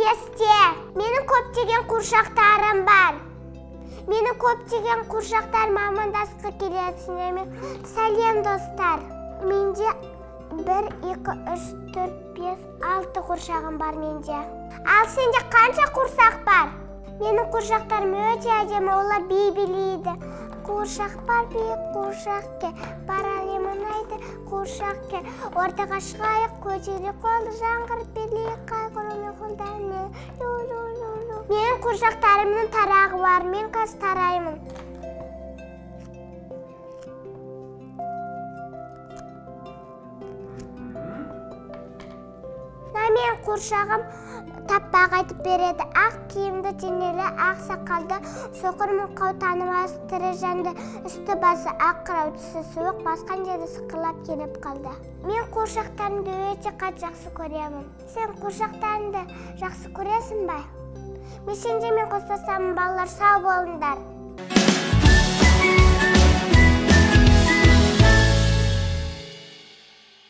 бесте. Менің көптеген қуыршақтарым бар. Менің көптеген қуыршақтарым амандасқы келеді. Сәлем достар. Менде 1, 2, 3, 4, 5, 6 қуыршағым бар менде. Ал сенде қанша қуыршақ бар? Менің қуыршақтарым өте әдемі, олар би билейді. Қуыршақ бар, биік қуыршақ ке, баралемін айды қуыршақ ке. Ортаға шығайық, көтере қолды жаңғырып билейік, қайғырумен қолдармен. Менің қуыршақтарымның тарағы бар, мен қазір тараймын. Мен қуыршағым таппақ айтып береді. Ақ киімді, денелі, ақ сақалды, соқыр мылқау, танымас тірі жанды, үсті басы ақ қырау, түсі суық, басқан жері сықырлап келіп қалды. Мен қуыршақтарымды өте қатты жақсы көремін. Сен қуыршақтарыңды жақсы көресің бе? Мен сендермен қоштасамын, балалар, сау болыңдар.